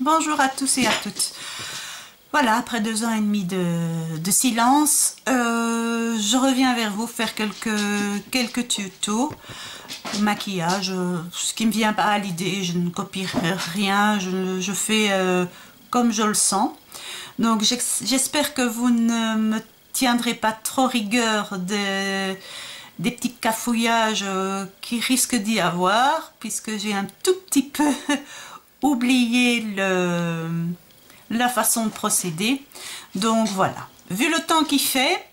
Bonjour à tous et à toutes. Voilà, après 2 ans et demi de silence, je reviens vers vous faire quelques tutos de maquillage, ce qui me vient pas à l'idée. Je ne copie rien, je fais comme je le sens. Donc j'espère que vous ne me tiendrez pas trop rigueur des petits cafouillages qui risquent d'y avoir, puisque j'ai un tout petit peu oublié la façon de procéder. Donc voilà, vu le temps qu'il fait,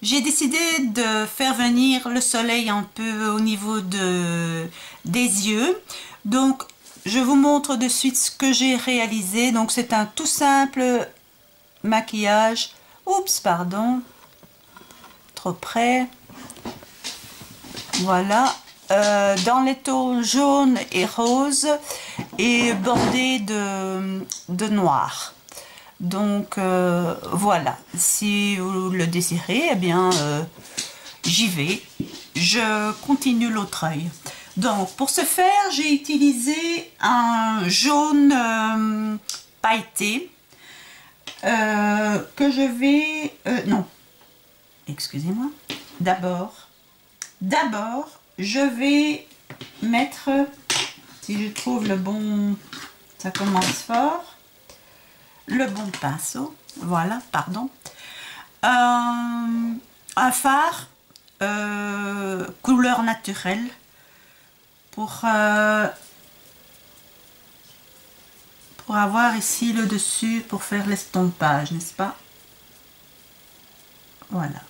j'ai décidé de faire venir le soleil un peu au niveau des yeux. Donc je vous montre de suite ce que j'ai réalisé. Donc c'est un tout simple maquillage. Oups, pardon, trop près. Voilà, dans les tons jaune et rose et bordé de noir. Donc voilà, si vous le désirez, eh bien j'y vais. Je continue l'autre œil. Donc pour ce faire, j'ai utilisé un jaune pailleté que je vais... non, excusez-moi. D'abord, je vais mettre, si je trouve le bon, ça commence fort, le bon pinceau, voilà, pardon, un fard couleur naturelle pour avoir ici le dessus pour faire l'estompage, n'est-ce pas? Voilà.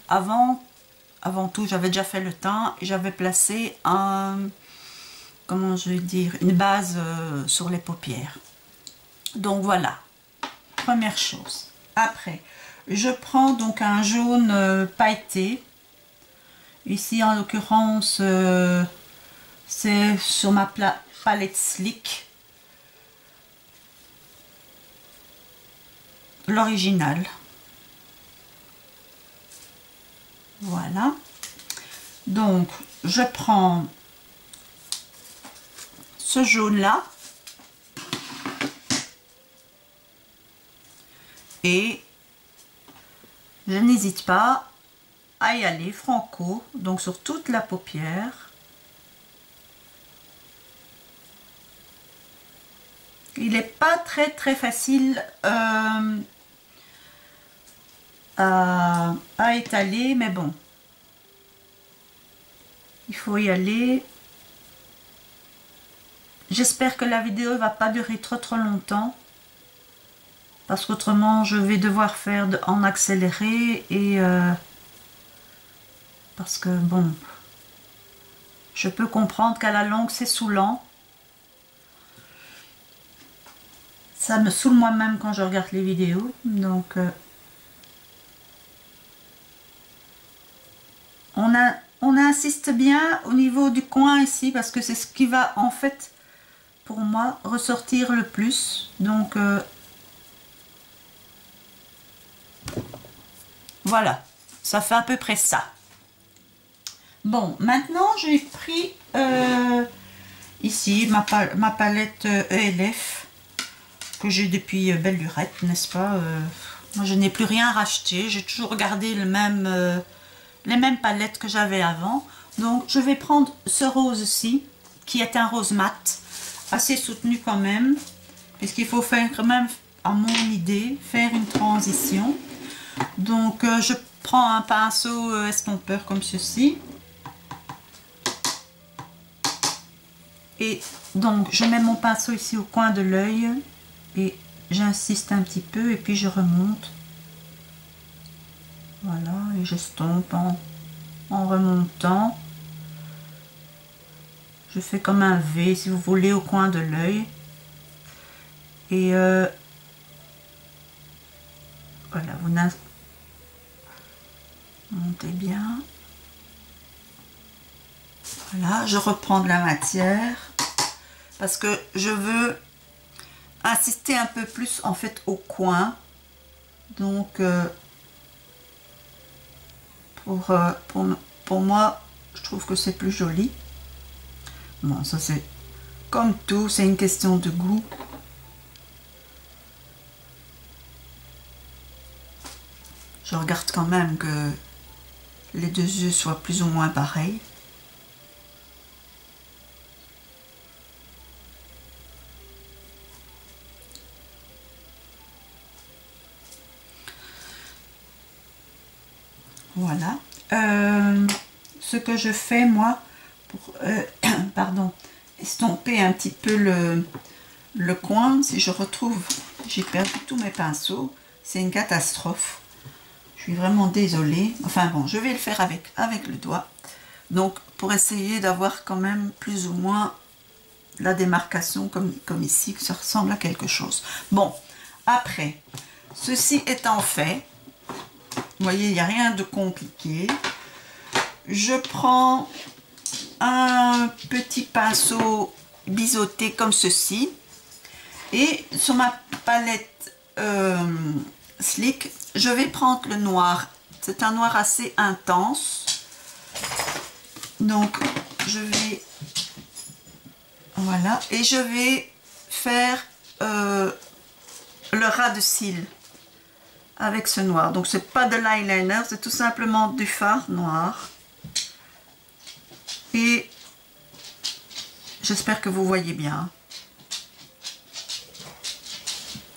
Avant tout, j'avais déjà fait le teint et j'avais placé comment je vais dire, une base sur les paupières. Donc voilà, première chose. Après, je prends donc un jaune pailleté. Ici, en l'occurrence, c'est sur ma palette Slick. L'original. Voilà. Donc, je prends ce jaune-là. Et je n'hésite pas à y aller franco, donc sur toute la paupière. Il n'est pas très facile à étaler, mais bon, il faut y aller. J'espère que la vidéo ne va pas durer trop longtemps, parce qu'autrement je vais devoir faire en accéléré et parce que bon, je peux comprendre qu'à la longue c'est saoulant. Ça me saoule moi-même quand je regarde les vidéos, donc on insiste bien au niveau du coin ici, parce que c'est ce qui va en fait pour moi ressortir le plus. Donc voilà, ça fait à peu près ça. Bon, maintenant j'ai pris ici ma palette ELF que j'ai depuis belle lurette, n'est-ce pas? Moi je n'ai plus rien racheté, j'ai toujours gardé les mêmes palettes que j'avais avant. Donc je vais prendre ce rose-ci, qui est un rose mat, assez soutenu quand même, puisqu'il faut faire quand même, à mon idée, faire une transition. Donc je prends un pinceau estompeur comme ceci. Et donc je mets mon pinceau ici au coin de l'œil et j'insiste un petit peu et puis je remonte. Voilà, et j'estompe en remontant. Je fais comme un V, si vous voulez, au coin de l'œil. Et voilà, vous montez bien. Voilà, je reprends de la matière parce que je veux insister un peu plus en fait au coin. Donc pour moi, je trouve que c'est plus joli. Bon, ça c'est comme tout, c'est une question de goût. Je regarde quand même que les deux yeux soient plus ou moins pareils. Voilà. Ce que je fais moi pour pardon, estomper un petit peu le coin, si je retrouve, j'ai perdu tous mes pinceaux, c'est une catastrophe. Je suis vraiment désolée. Enfin bon, je vais le faire avec le doigt. Donc pour essayer d'avoir quand même plus ou moins la démarcation comme ici, que ça ressemble à quelque chose. Bon, après, ceci étant fait, vous voyez, il n'y a rien de compliqué. Je prends un petit pinceau biseauté comme ceci. Et sur ma palette Slick, je vais prendre le noir. C'est un noir assez intense. Donc, je vais... Voilà. Et je vais faire le ras de cils avec ce noir. Donc, c'est pas de l'eyeliner, c'est tout simplement du fard noir. Et j'espère que vous voyez bien.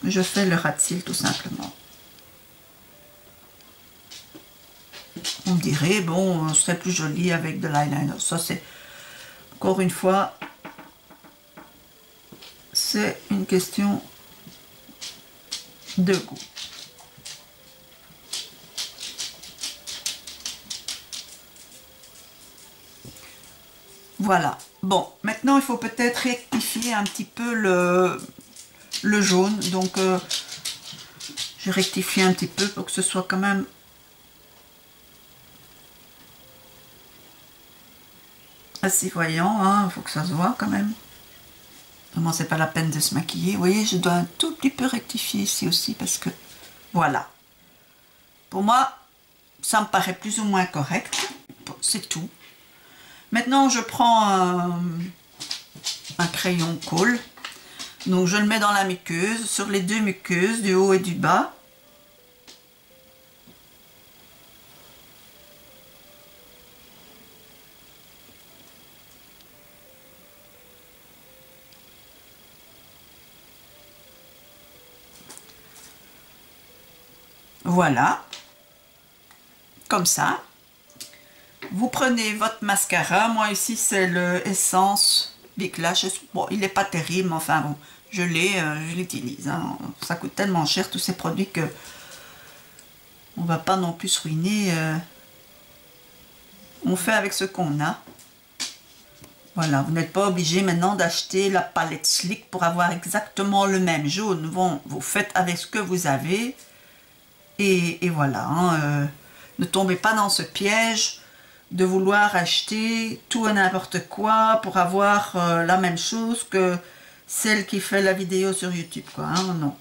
Je fais le ras de cils tout simplement. On me dirait, bon, ce serait plus joli avec de l'eyeliner. Ça, c'est, encore une fois, c'est une question de goût. Voilà. Bon, maintenant, il faut peut-être rectifier un petit peu le jaune. Donc, j'ai rectifié un petit peu pour que ce soit quand même... assez voyant, hein, il faut que ça se voit quand même. Vraiment, c'est pas la peine de se maquiller. Vous voyez, je dois un tout petit peu rectifier ici aussi parce que, voilà. Pour moi, ça me paraît plus ou moins correct. C'est tout. Maintenant, je prends un crayon colle. Donc, je le mets dans la muqueuse, sur les deux muqueuses, du haut et du bas. Voilà, comme ça. Vous prenez votre mascara. Moi ici c'est le Essence Big Lash. Bon, il n'est pas terrible, mais enfin bon, je l'utilise. Hein. Ça coûte tellement cher tous ces produits que on va pas non plus se ruiner. On fait avec ce qu'on a. Voilà, vous n'êtes pas obligé maintenant d'acheter la palette Slick pour avoir exactement le même jaune. Bon, vous faites avec ce que vous avez. Et voilà, hein, ne tombez pas dans ce piège de vouloir acheter tout et n'importe quoi pour avoir la même chose que celle qui fait la vidéo sur YouTube, quoi, hein, non.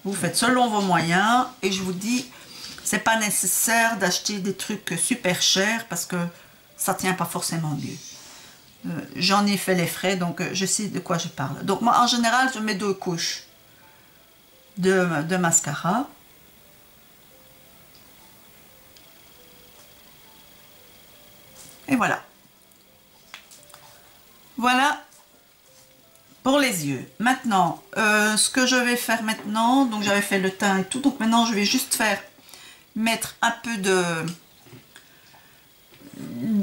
Vous faites selon vos moyens et je vous dis, c'est pas nécessaire d'acheter des trucs super chers parce que ça tient pas forcément mieux. J'en ai fait les frais, donc je sais de quoi je parle. Donc moi, en général, je mets 2 couches de mascara. Et voilà. Voilà pour les yeux. Maintenant, ce que je vais faire maintenant, donc j'avais fait le teint et tout, donc maintenant je vais juste mettre un peu de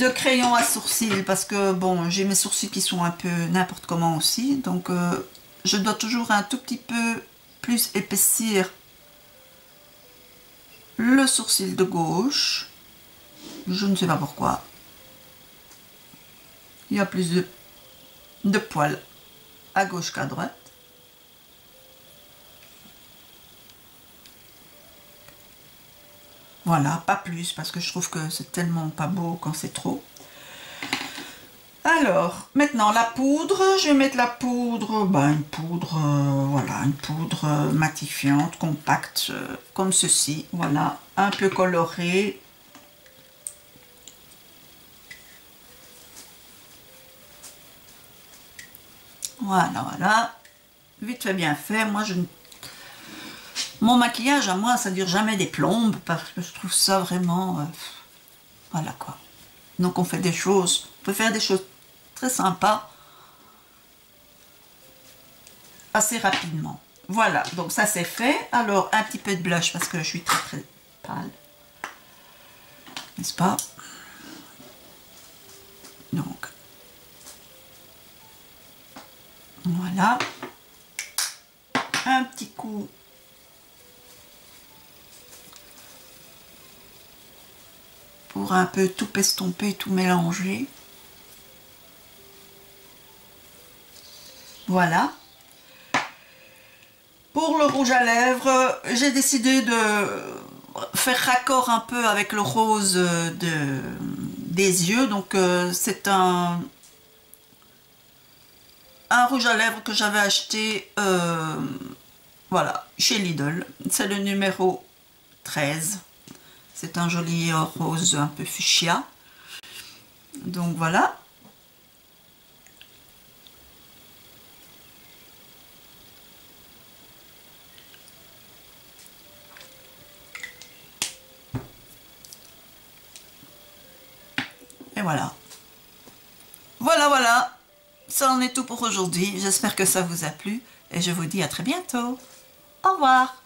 crayon à sourcils parce que bon, j'ai mes sourcils qui sont un peu n'importe comment aussi, donc je dois toujours un tout petit peu plus épaissir le sourcil de gauche. Je ne sais pas pourquoi. Il y a plus de poils à gauche qu'à droite. Voilà, pas plus, parce que je trouve que c'est tellement pas beau quand c'est trop. Alors, maintenant la poudre, je vais mettre la poudre, une poudre, voilà, une poudre matifiante, compacte, comme ceci, voilà, un peu colorée. Voilà, voilà, vite fait bien fait, moi je Mon maquillage à moi, ça dure jamais des plombes parce que je trouve ça vraiment... voilà quoi. Donc on fait des choses, on peut faire des choses très sympas assez rapidement. Voilà, donc ça c'est fait. Alors un petit peu de blush parce que je suis très très pâle. N'est-ce pas? Donc voilà. Un petit coup pour un peu tout estomper, tout mélanger. Voilà. Pour le rouge à lèvres, j'ai décidé de faire raccord un peu avec le rose des yeux. Donc c'est un rouge à lèvres que j'avais acheté voilà, chez Lidl. C'est le numéro 13. C'est un joli rose un peu fuchsia. Donc voilà. Et voilà. Voilà. Ça en est tout pour aujourd'hui. J'espère que ça vous a plu. Et je vous dis à très bientôt. Au revoir.